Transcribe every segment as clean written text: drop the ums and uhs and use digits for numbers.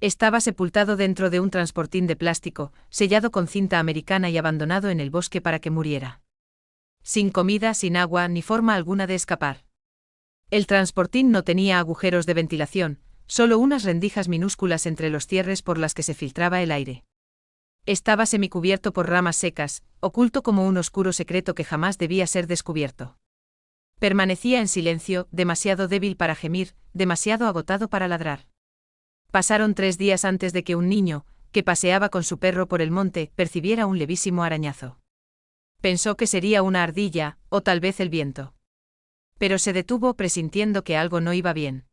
Estaba sepultado dentro de un transportín de plástico, sellado con cinta americana y abandonado en el bosque para que muriera. Sin comida, sin agua, ni forma alguna de escapar. El transportín no tenía agujeros de ventilación, solo unas rendijas minúsculas entre los cierres por las que se filtraba el aire. Estaba semicubierto por ramas secas, oculto como un oscuro secreto que jamás debía ser descubierto. Permanecía en silencio, demasiado débil para gemir, demasiado agotado para ladrar. Pasaron 3 días antes de que un niño, que paseaba con su perro por el monte, percibiera un levísimo arañazo. Pensó que sería una ardilla, o tal vez el viento. Pero se detuvo presintiendo que algo no iba bien.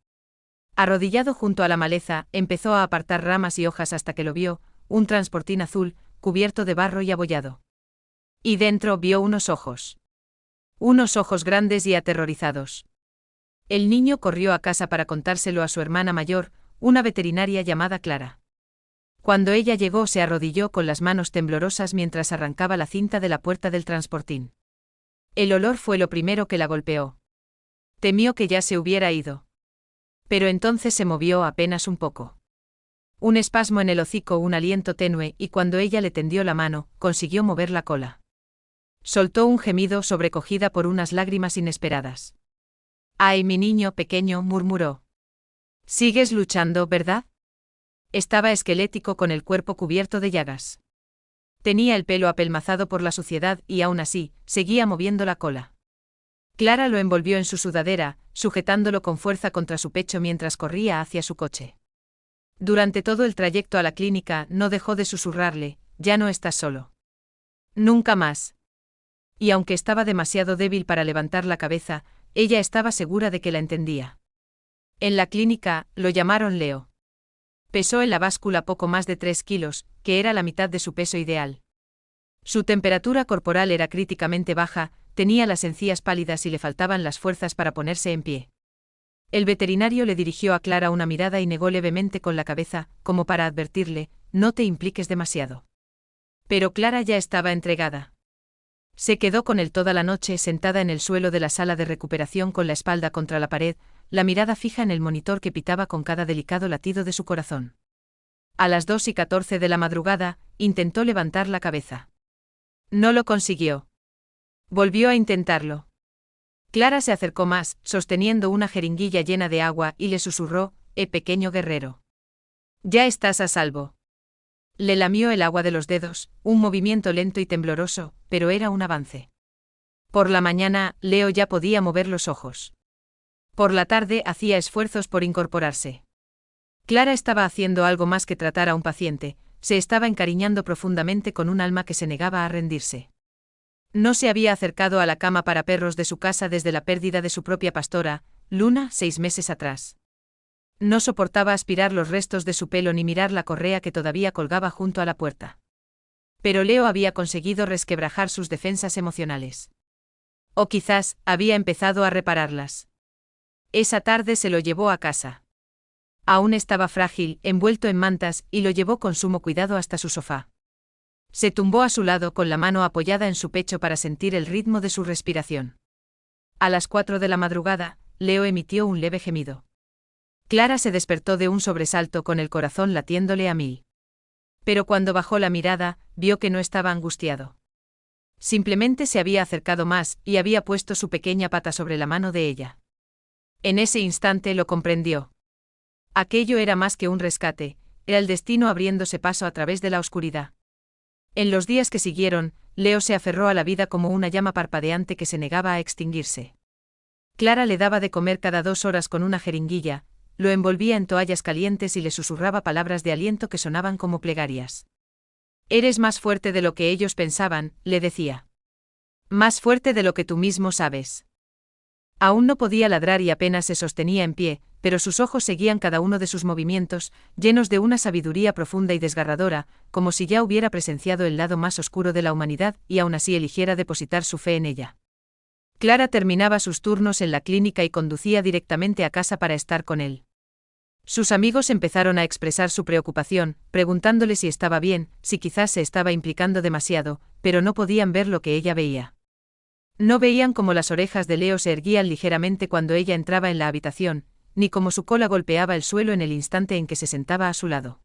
Arrodillado junto a la maleza, empezó a apartar ramas y hojas hasta que lo vio, un transportín azul, cubierto de barro y abollado. Y dentro vio unos ojos. Unos ojos grandes y aterrorizados. El niño corrió a casa para contárselo a su hermana mayor, una veterinaria llamada Clara. Cuando ella llegó se arrodilló con las manos temblorosas mientras arrancaba la cinta de la puerta del transportín. El olor fue lo primero que la golpeó. Temió que ya se hubiera ido. Pero entonces se movió apenas un poco. Un espasmo en el hocico, un aliento tenue, y cuando ella le tendió la mano, consiguió mover la cola. Soltó un gemido sobrecogida por unas lágrimas inesperadas. «Ay, mi niño pequeño», murmuró. «Sigues luchando, ¿verdad?» Estaba esquelético con el cuerpo cubierto de llagas. Tenía el pelo apelmazado por la suciedad y aún así, seguía moviendo la cola. Clara lo envolvió en su sudadera, sujetándolo con fuerza contra su pecho mientras corría hacia su coche. Durante todo el trayecto a la clínica no dejó de susurrarle: «Ya no estás solo. Nunca más». Y aunque estaba demasiado débil para levantar la cabeza, ella estaba segura de que la entendía. En la clínica, lo llamaron Leo. Pesó en la báscula poco más de 3 kilos, que era la mitad de su peso ideal. Su temperatura corporal era críticamente baja, tenía las encías pálidas y le faltaban las fuerzas para ponerse en pie. El veterinario le dirigió a Clara una mirada y negó levemente con la cabeza, como para advertirle: «No te impliques demasiado». Pero Clara ya estaba entregada. Se quedó con él toda la noche sentada en el suelo de la sala de recuperación con la espalda contra la pared, la mirada fija en el monitor que pitaba con cada delicado latido de su corazón. A las 2:14 de la madrugada, intentó levantar la cabeza. No lo consiguió. Volvió a intentarlo. Clara se acercó más, sosteniendo una jeringuilla llena de agua, y le susurró: «Pequeño guerrero. Ya estás a salvo». Le lamió el agua de los dedos, un movimiento lento y tembloroso, pero era un avance. Por la mañana, Leo ya podía mover los ojos. Por la tarde hacía esfuerzos por incorporarse. Clara estaba haciendo algo más que tratar a un paciente, se estaba encariñando profundamente con un alma que se negaba a rendirse. No se había acercado a la cama para perros de su casa desde la pérdida de su propia pastora, Luna, 6 meses atrás. No soportaba aspirar los restos de su pelo ni mirar la correa que todavía colgaba junto a la puerta. Pero Leo había conseguido resquebrajar sus defensas emocionales. O quizás, había empezado a repararlas. Esa tarde se lo llevó a casa. Aún estaba frágil, envuelto en mantas, y lo llevó con sumo cuidado hasta su sofá. Se tumbó a su lado con la mano apoyada en su pecho para sentir el ritmo de su respiración. A las 4 de la madrugada, Leo emitió un leve gemido. Clara se despertó de un sobresalto con el corazón latiéndole a 1000. Pero cuando bajó la mirada, vio que no estaba angustiado. Simplemente se había acercado más, y había puesto su pequeña pata sobre la mano de ella. En ese instante lo comprendió. Aquello era más que un rescate, era el destino abriéndose paso a través de la oscuridad. En los días que siguieron, Leo se aferró a la vida como una llama parpadeante que se negaba a extinguirse. Clara le daba de comer cada 2 horas con una jeringuilla, lo envolvía en toallas calientes y le susurraba palabras de aliento que sonaban como plegarias. «Eres más fuerte de lo que ellos pensaban», le decía. «Más fuerte de lo que tú mismo sabes». Aún no podía ladrar y apenas se sostenía en pie, pero sus ojos seguían cada uno de sus movimientos, llenos de una sabiduría profunda y desgarradora, como si ya hubiera presenciado el lado más oscuro de la humanidad y aún así eligiera depositar su fe en ella. Clara terminaba sus turnos en la clínica y conducía directamente a casa para estar con él. Sus amigos empezaron a expresar su preocupación, preguntándole si estaba bien, si quizás se estaba implicando demasiado, pero no podían ver lo que ella veía. No veían cómo las orejas de Leo se erguían ligeramente cuando ella entraba en la habitación, ni cómo su cola golpeaba el suelo en el instante en que se sentaba a su lado.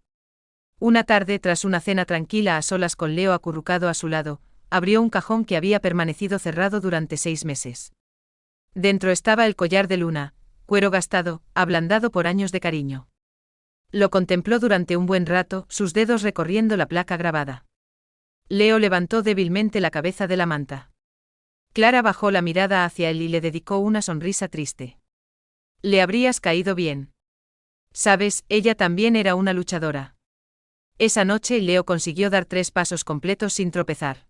Una tarde, tras una cena tranquila a solas con Leo acurrucado a su lado, abrió un cajón que había permanecido cerrado durante 6 meses. Dentro estaba el collar de luna, cuero gastado, ablandado por años de cariño. Lo contempló durante un buen rato, sus dedos recorriendo la placa grabada. Leo levantó débilmente la cabeza de la manta. Clara bajó la mirada hacia él y le dedicó una sonrisa triste. Le habrías caído bien. Sabes, ella también era una luchadora. Esa noche Leo consiguió dar 3 pasos completos sin tropezar.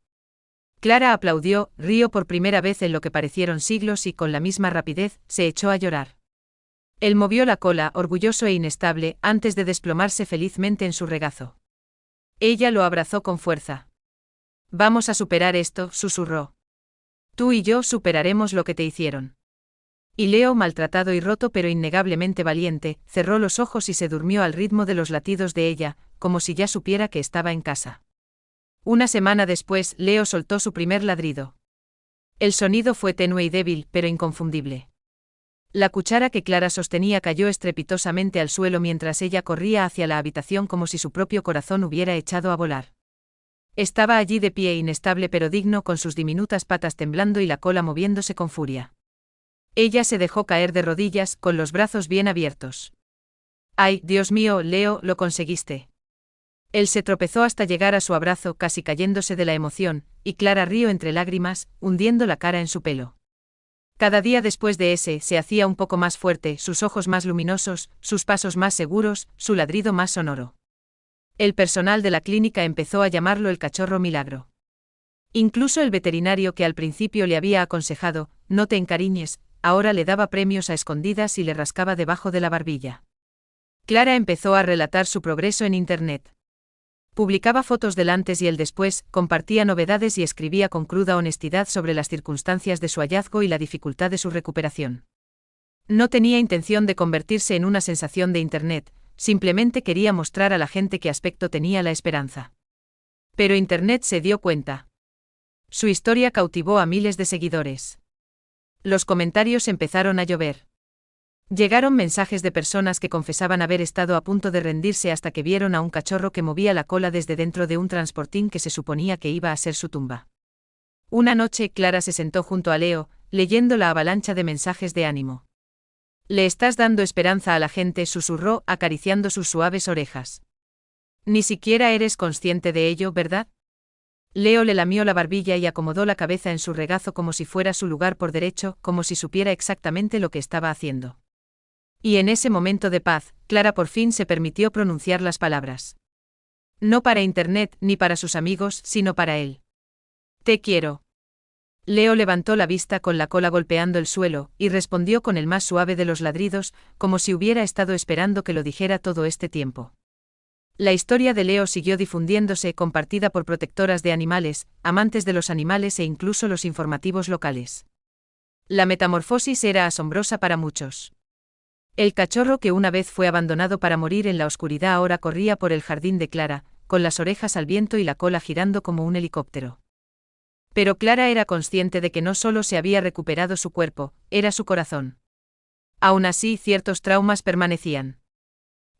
Clara aplaudió, rió por primera vez en lo que parecieron siglos y con la misma rapidez, se echó a llorar. Él movió la cola, orgulloso e inestable, antes de desplomarse felizmente en su regazo. Ella lo abrazó con fuerza. Vamos a superar esto, susurró. Tú y yo superaremos lo que te hicieron. Y Leo, maltratado y roto pero innegablemente valiente, cerró los ojos y se durmió al ritmo de los latidos de ella, como si ya supiera que estaba en casa. Una semana después, Leo soltó su primer ladrido. El sonido fue tenue y débil, pero inconfundible. La cuchara que Clara sostenía cayó estrepitosamente al suelo mientras ella corría hacia la habitación como si su propio corazón hubiera echado a volar. Estaba allí de pie, inestable pero digno, con sus diminutas patas temblando y la cola moviéndose con furia. Ella se dejó caer de rodillas, con los brazos bien abiertos. ¡Ay, Dios mío, Leo, lo conseguiste! Él se tropezó hasta llegar a su abrazo, casi cayéndose de la emoción, y Clara rió entre lágrimas, hundiendo la cara en su pelo. Cada día después de ese, se hacía un poco más fuerte, sus ojos más luminosos, sus pasos más seguros, su ladrido más sonoro. El personal de la clínica empezó a llamarlo el cachorro milagro. Incluso el veterinario que al principio le había aconsejado, no te encariñes, ahora le daba premios a escondidas y le rascaba debajo de la barbilla. Clara empezó a relatar su progreso en Internet. Publicaba fotos del antes y el después, compartía novedades y escribía con cruda honestidad sobre las circunstancias de su hallazgo y la dificultad de su recuperación. No tenía intención de convertirse en una sensación de Internet, simplemente quería mostrar a la gente qué aspecto tenía la esperanza. Pero Internet se dio cuenta. Su historia cautivó a miles de seguidores. Los comentarios empezaron a llover. Llegaron mensajes de personas que confesaban haber estado a punto de rendirse hasta que vieron a un cachorro que movía la cola desde dentro de un transportín que se suponía que iba a ser su tumba. Una noche, Clara se sentó junto a Leo, leyendo la avalancha de mensajes de ánimo. Le estás dando esperanza a la gente, susurró, acariciando sus suaves orejas. Ni siquiera eres consciente de ello, ¿verdad? Leo le lamió la barbilla y acomodó la cabeza en su regazo como si fuera su lugar por derecho, como si supiera exactamente lo que estaba haciendo. Y en ese momento de paz, Clara por fin se permitió pronunciar las palabras. No para Internet ni para sus amigos, sino para él. Te quiero. Leo levantó la vista con la cola golpeando el suelo, y respondió con el más suave de los ladridos, como si hubiera estado esperando que lo dijera todo este tiempo. La historia de Leo siguió difundiéndose, compartida por protectoras de animales, amantes de los animales e incluso los informativos locales. La metamorfosis era asombrosa para muchos. El cachorro que una vez fue abandonado para morir en la oscuridad ahora corría por el jardín de Clara, con las orejas al viento y la cola girando como un helicóptero. Pero Clara era consciente de que no solo se había recuperado su cuerpo, era su corazón. Aún así, ciertos traumas permanecían.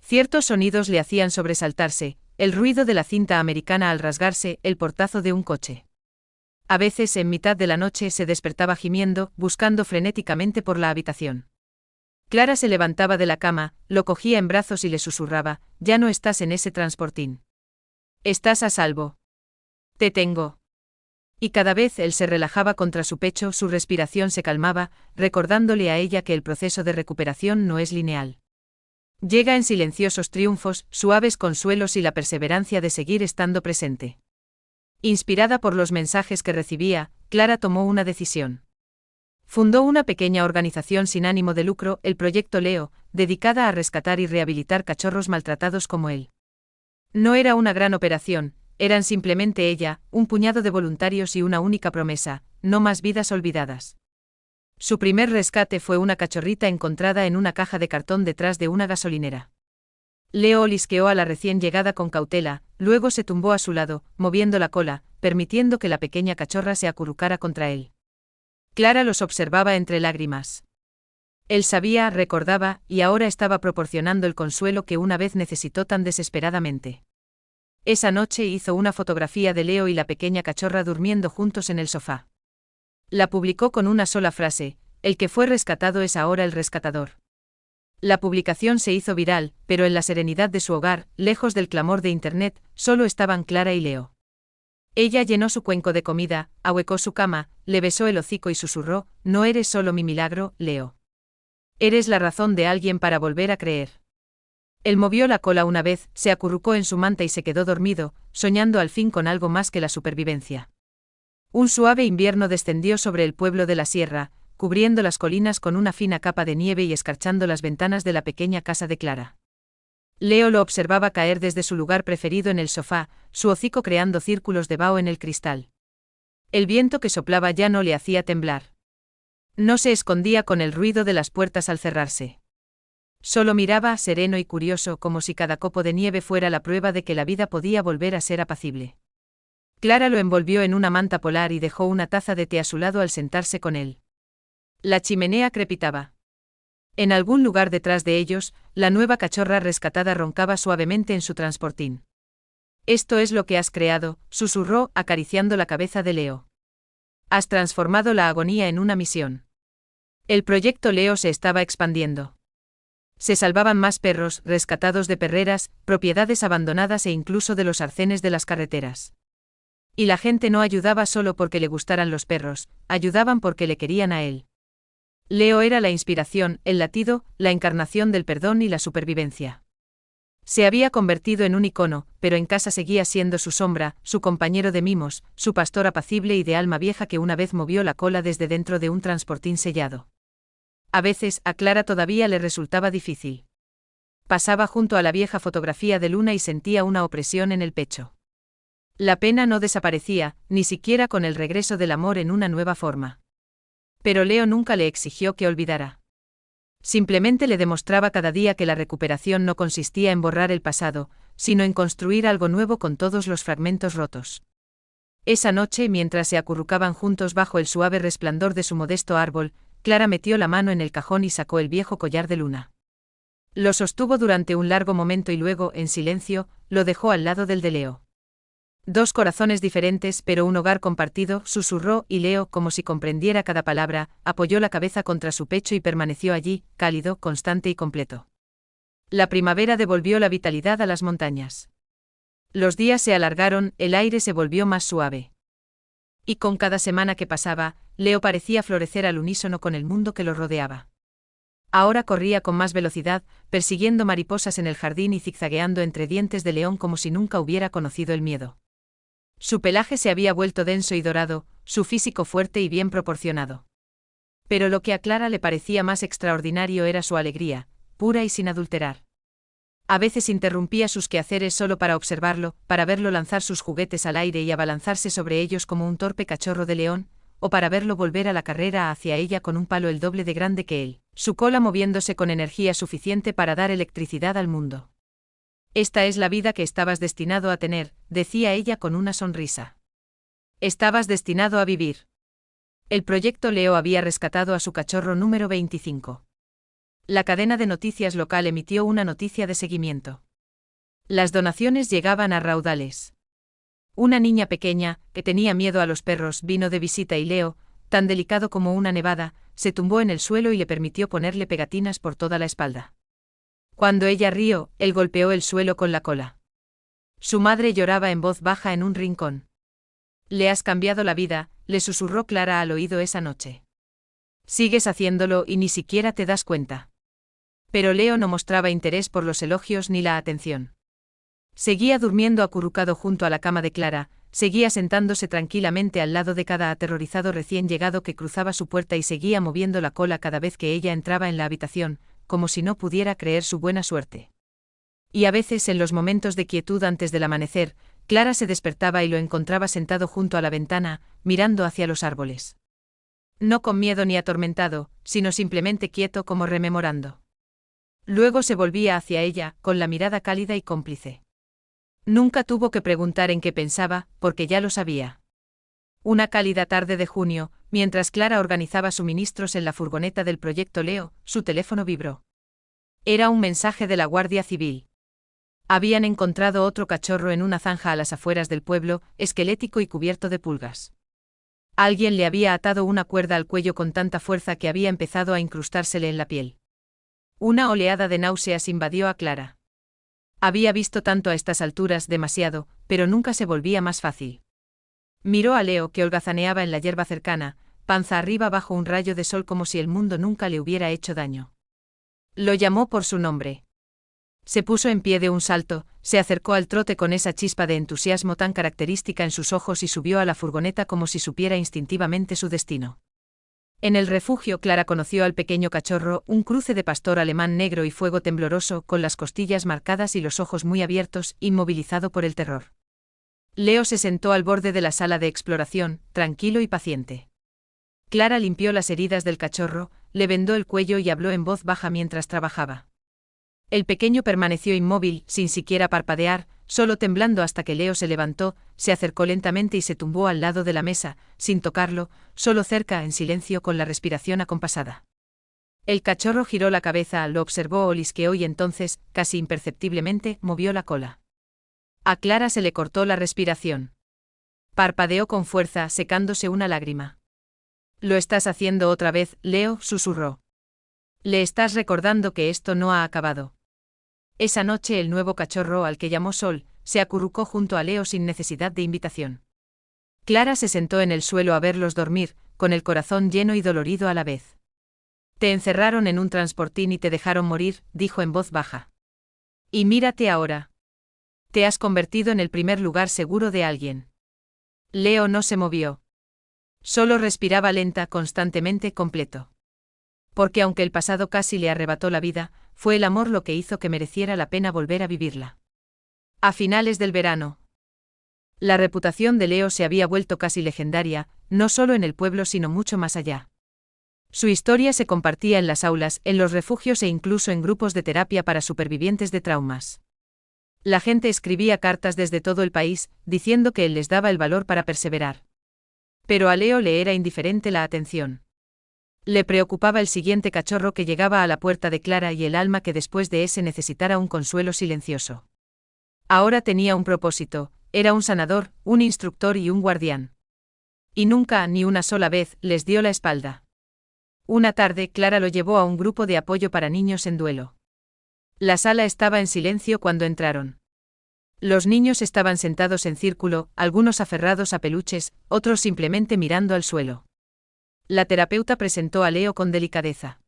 Ciertos sonidos le hacían sobresaltarse, el ruido de la cinta americana al rasgarse, el portazo de un coche. A veces, en mitad de la noche, se despertaba gimiendo, buscando frenéticamente por la habitación. Clara se levantaba de la cama, lo cogía en brazos y le susurraba, ya no estás en ese transportín. Estás a salvo. Te tengo. Y cada vez él se relajaba contra su pecho, su respiración se calmaba, recordándole a ella que el proceso de recuperación no es lineal. Llega en silenciosos triunfos, suaves consuelos y la perseverancia de seguir estando presente. Inspirada por los mensajes que recibía, Clara tomó una decisión. Fundó una pequeña organización sin ánimo de lucro, el Proyecto Leo, dedicada a rescatar y rehabilitar cachorros maltratados como él. No era una gran operación, eran simplemente ella, un puñado de voluntarios y una única promesa, no más vidas olvidadas. Su primer rescate fue una cachorrita encontrada en una caja de cartón detrás de una gasolinera. Leo olisqueó a la recién llegada con cautela, luego se tumbó a su lado, moviendo la cola, permitiendo que la pequeña cachorra se acurrucara contra él. Clara los observaba entre lágrimas. Él sabía, recordaba, y ahora estaba proporcionando el consuelo que una vez necesitó tan desesperadamente. Esa noche hizo una fotografía de Leo y la pequeña cachorra durmiendo juntos en el sofá. La publicó con una sola frase: el que fue rescatado es ahora el rescatador. La publicación se hizo viral, pero en la serenidad de su hogar, lejos del clamor de Internet, solo estaban Clara y Leo. Ella llenó su cuenco de comida, ahuecó su cama, le besó el hocico y susurró: no eres solo mi milagro, Leo. Eres la razón de alguien para volver a creer. Él movió la cola una vez, se acurrucó en su manta y se quedó dormido, soñando al fin con algo más que la supervivencia. Un suave invierno descendió sobre el pueblo de la sierra, cubriendo las colinas con una fina capa de nieve y escarchando las ventanas de la pequeña casa de Clara. Leo lo observaba caer desde su lugar preferido en el sofá, su hocico creando círculos de vaho en el cristal. El viento que soplaba ya no le hacía temblar. No se escondía con el ruido de las puertas al cerrarse. Solo miraba, sereno y curioso, como si cada copo de nieve fuera la prueba de que la vida podía volver a ser apacible. Clara lo envolvió en una manta polar y dejó una taza de té a su lado al sentarse con él. La chimenea crepitaba. En algún lugar detrás de ellos, la nueva cachorra rescatada roncaba suavemente en su transportín. Esto es lo que has creado, susurró, acariciando la cabeza de Leo. Has transformado la agonía en una misión. El proyecto Leo se estaba expandiendo. Se salvaban más perros, rescatados de perreras, propiedades abandonadas e incluso de los arcenes de las carreteras. Y la gente no ayudaba solo porque le gustaran los perros, ayudaban porque le querían a él. Leo era la inspiración, el latido, la encarnación del perdón y la supervivencia. Se había convertido en un icono, pero en casa seguía siendo su sombra, su compañero de mimos, su pastor apacible y de alma vieja que una vez movió la cola desde dentro de un transportín sellado. A veces, a Clara todavía le resultaba difícil. Pasaba junto a la vieja fotografía de Luna y sentía una opresión en el pecho. La pena no desaparecía, ni siquiera con el regreso del amor en una nueva forma. Pero Leo nunca le exigió que olvidara. Simplemente le demostraba cada día que la recuperación no consistía en borrar el pasado, sino en construir algo nuevo con todos los fragmentos rotos. Esa noche, mientras se acurrucaban juntos bajo el suave resplandor de su modesto árbol, Clara metió la mano en el cajón y sacó el viejo collar de Luna. Lo sostuvo durante un largo momento y luego, en silencio, lo dejó al lado del de Leo. Dos corazones diferentes pero un hogar compartido, susurró, y Leo, como si comprendiera cada palabra, apoyó la cabeza contra su pecho y permaneció allí, cálido, constante y completo. La primavera devolvió la vitalidad a las montañas. Los días se alargaron, el aire se volvió más suave. Y con cada semana que pasaba, Leo parecía florecer al unísono con el mundo que lo rodeaba. Ahora corría con más velocidad, persiguiendo mariposas en el jardín y zigzagueando entre dientes de león como si nunca hubiera conocido el miedo. Su pelaje se había vuelto denso y dorado, su físico fuerte y bien proporcionado. Pero lo que a Clara le parecía más extraordinario era su alegría, pura y sin adulterar. A veces interrumpía sus quehaceres solo para observarlo, para verlo lanzar sus juguetes al aire y abalanzarse sobre ellos como un torpe cachorro de león, o para verlo volver a la carrera hacia ella con un palo el doble de grande que él, su cola moviéndose con energía suficiente para dar electricidad al mundo. Esta es la vida que estabas destinado a tener, decía ella con una sonrisa. Estabas destinado a vivir. El proyecto Leo había rescatado a su cachorro número 25. La cadena de noticias local emitió una noticia de seguimiento. Las donaciones llegaban a raudales. Una niña pequeña, que tenía miedo a los perros, vino de visita y Leo, tan delicado como una nevada, se tumbó en el suelo y le permitió ponerle pegatinas por toda la espalda. Cuando ella rió, él golpeó el suelo con la cola. Su madre lloraba en voz baja en un rincón. Le has cambiado la vida, le susurró Clara al oído esa noche. Sigues haciéndolo y ni siquiera te das cuenta. Pero Leo no mostraba interés por los elogios ni la atención. Seguía durmiendo acurrucado junto a la cama de Clara, seguía sentándose tranquilamente al lado de cada aterrorizado recién llegado que cruzaba su puerta y seguía moviendo la cola cada vez que ella entraba en la habitación, como si no pudiera creer su buena suerte. Y a veces en los momentos de quietud antes del amanecer, Clara se despertaba y lo encontraba sentado junto a la ventana, mirando hacia los árboles. No con miedo ni atormentado, sino simplemente quieto como rememorando. Luego se volvía hacia ella, con la mirada cálida y cómplice. Nunca tuvo que preguntar en qué pensaba, porque ya lo sabía. Una cálida tarde de junio, mientras Clara organizaba suministros en la furgoneta del proyecto Leo, su teléfono vibró. Era un mensaje de la Guardia Civil. Habían encontrado otro cachorro en una zanja a las afueras del pueblo, esquelético y cubierto de pulgas. Alguien le había atado una cuerda al cuello con tanta fuerza que había empezado a incrustársele en la piel. Una oleada de náuseas invadió a Clara. Había visto tanto a estas alturas, demasiado, pero nunca se volvía más fácil. Miró a Leo, que holgazaneaba en la hierba cercana, panza arriba bajo un rayo de sol como si el mundo nunca le hubiera hecho daño. Lo llamó por su nombre. Se puso en pie de un salto, se acercó al trote con esa chispa de entusiasmo tan característica en sus ojos y subió a la furgoneta como si supiera instintivamente su destino. En el refugio Clara conoció al pequeño cachorro, un cruce de pastor alemán negro y fuego tembloroso, con las costillas marcadas y los ojos muy abiertos, inmovilizado por el terror. Leo se sentó al borde de la sala de exploración, tranquilo y paciente. Clara limpió las heridas del cachorro, le vendó el cuello y habló en voz baja mientras trabajaba. El pequeño permaneció inmóvil, sin siquiera parpadear, solo temblando hasta que Leo se levantó, se acercó lentamente y se tumbó al lado de la mesa, sin tocarlo, solo cerca, en silencio, con la respiración acompasada. El cachorro giró la cabeza, lo observó, olisqueó y entonces, casi imperceptiblemente, movió la cola. A Clara se le cortó la respiración. Parpadeó con fuerza, secándose una lágrima. «Lo estás haciendo otra vez, Leo», susurró. «Le estás recordando que esto no ha acabado». Esa noche el nuevo cachorro, al que llamó Sol, se acurrucó junto a Leo sin necesidad de invitación. Clara se sentó en el suelo a verlos dormir, con el corazón lleno y dolorido a la vez. «Te encerraron en un transportín y te dejaron morir», dijo en voz baja. «Y mírate ahora. Te has convertido en el primer lugar seguro de alguien». Leo no se movió. Solo respiraba lenta, constantemente, completo. Porque aunque el pasado casi le arrebató la vida, fue el amor lo que hizo que mereciera la pena volver a vivirla. A finales del verano. La reputación de Leo se había vuelto casi legendaria, no solo en el pueblo sino mucho más allá. Su historia se compartía en las aulas, en los refugios e incluso en grupos de terapia para supervivientes de traumas. La gente escribía cartas desde todo el país, diciendo que él les daba el valor para perseverar. Pero a Leo le era indiferente la atención. Le preocupaba el siguiente cachorro que llegaba a la puerta de Clara y el alma que después de ese necesitara un consuelo silencioso. Ahora tenía un propósito, era un sanador, un instructor y un guardián. Y nunca, ni una sola vez, les dio la espalda. Una tarde Clara lo llevó a un grupo de apoyo para niños en duelo. La sala estaba en silencio cuando entraron. Los niños estaban sentados en círculo, algunos aferrados a peluches, otros simplemente mirando al suelo. La terapeuta presentó a Leo con delicadeza.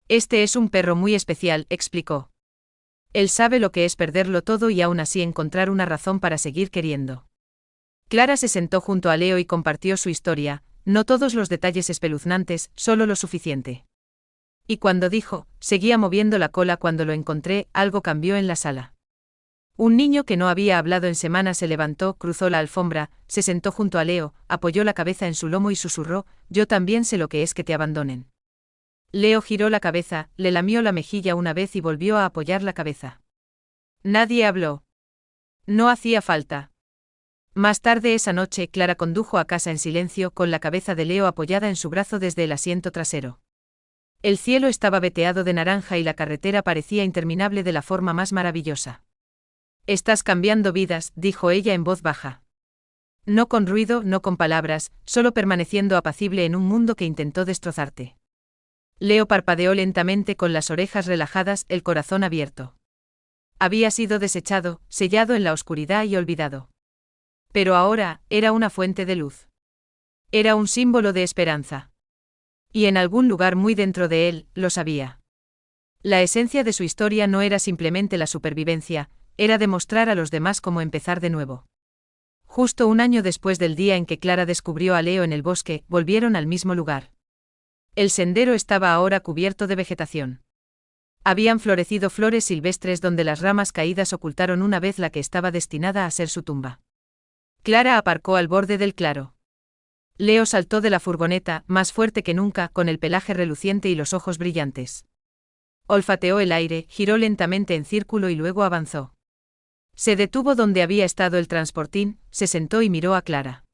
«Este es un perro muy especial», explicó. «Él sabe lo que es perderlo todo y aún así encontrar una razón para seguir queriendo». Clara se sentó junto a Leo y compartió su historia, no todos los detalles espeluznantes, solo lo suficiente. Y cuando dijo, «seguía moviendo la cola cuando lo encontré», algo cambió en la sala. Un niño que no había hablado en semanas se levantó, cruzó la alfombra, se sentó junto a Leo, apoyó la cabeza en su lomo y susurró, «yo también sé lo que es que te abandonen». Leo giró la cabeza, le lamió la mejilla una vez y volvió a apoyar la cabeza. Nadie habló. No hacía falta. Más tarde esa noche Clara condujo a casa en silencio, con la cabeza de Leo apoyada en su brazo desde el asiento trasero. El cielo estaba veteado de naranja y la carretera parecía interminable de la forma más maravillosa. «Estás cambiando vidas», dijo ella en voz baja. No con ruido, no con palabras, solo permaneciendo apacible en un mundo que intentó destrozarte. Leo parpadeó lentamente con las orejas relajadas, el corazón abierto. Había sido desechado, sellado en la oscuridad y olvidado. Pero ahora, era una fuente de luz. Era un símbolo de esperanza. Y en algún lugar muy dentro de él, lo sabía. La esencia de su historia no era simplemente la supervivencia, era demostrar a los demás cómo empezar de nuevo. Justo un año después del día en que Clara descubrió a Leo en el bosque, volvieron al mismo lugar. El sendero estaba ahora cubierto de vegetación. Habían florecido flores silvestres donde las ramas caídas ocultaron una vez la que estaba destinada a ser su tumba. Clara aparcó al borde del claro. Leo saltó de la furgoneta, más fuerte que nunca, con el pelaje reluciente y los ojos brillantes. Olfateó el aire, giró lentamente en círculo y luego avanzó. Se detuvo donde había estado el transportín, se sentó y miró a Clara.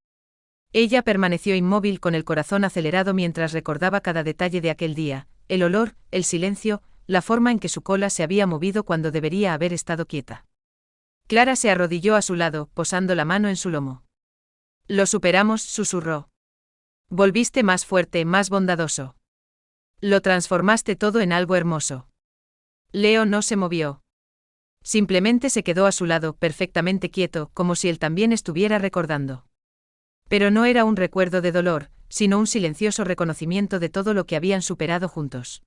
Ella permaneció inmóvil con el corazón acelerado mientras recordaba cada detalle de aquel día, el olor, el silencio, la forma en que su cola se había movido cuando debería haber estado quieta. Clara se arrodilló a su lado, posando la mano en su lomo. Lo superamos, susurró. Volviste más fuerte, más bondadoso. Lo transformaste todo en algo hermoso. Leo no se movió. Simplemente se quedó a su lado, perfectamente quieto, como si él también estuviera recordando. Pero no era un recuerdo de dolor, sino un silencioso reconocimiento de todo lo que habían superado juntos.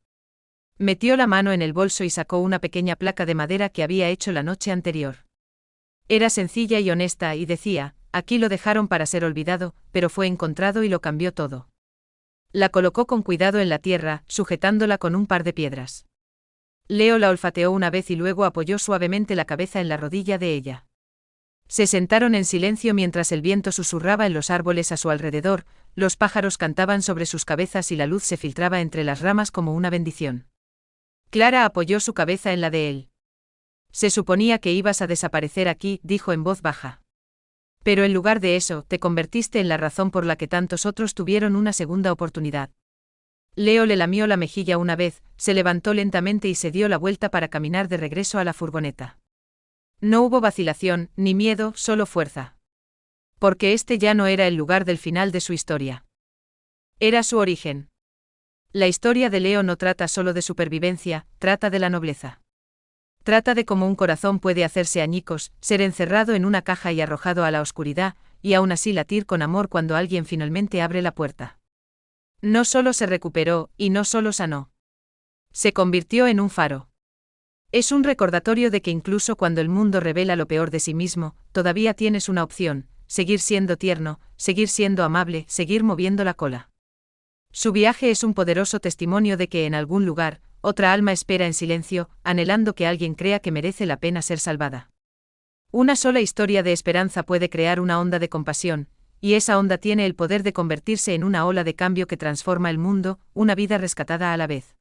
Metió la mano en el bolso y sacó una pequeña placa de madera que había hecho la noche anterior. Era sencilla y honesta y decía, aquí lo dejaron para ser olvidado, pero fue encontrado y lo cambió todo. La colocó con cuidado en la tierra, sujetándola con un par de piedras. Leo la olfateó una vez y luego apoyó suavemente la cabeza en la rodilla de ella. Se sentaron en silencio mientras el viento susurraba en los árboles a su alrededor, los pájaros cantaban sobre sus cabezas y la luz se filtraba entre las ramas como una bendición. Clara apoyó su cabeza en la de él. Se suponía que ibas a desaparecer aquí, dijo en voz baja. Pero en lugar de eso, te convertiste en la razón por la que tantos otros tuvieron una segunda oportunidad. Leo le lamió la mejilla una vez, se levantó lentamente y se dio la vuelta para caminar de regreso a la furgoneta. No hubo vacilación, ni miedo, solo fuerza. Porque este ya no era el lugar del final de su historia. Era su origen. La historia de Leo no trata solo de supervivencia, trata de la nobleza. Trata de cómo un corazón puede hacerse añicos, ser encerrado en una caja y arrojado a la oscuridad, y aún así latir con amor cuando alguien finalmente abre la puerta. No solo se recuperó, y no solo sanó. Se convirtió en un faro. Es un recordatorio de que incluso cuando el mundo revela lo peor de sí mismo, todavía tienes una opción, seguir siendo tierno, seguir siendo amable, seguir moviendo la cola. Su viaje es un poderoso testimonio de que en algún lugar, otra alma espera en silencio, anhelando que alguien crea que merece la pena ser salvada. Una sola historia de esperanza puede crear una onda de compasión, y esa onda tiene el poder de convertirse en una ola de cambio que transforma el mundo, una vida rescatada a la vez.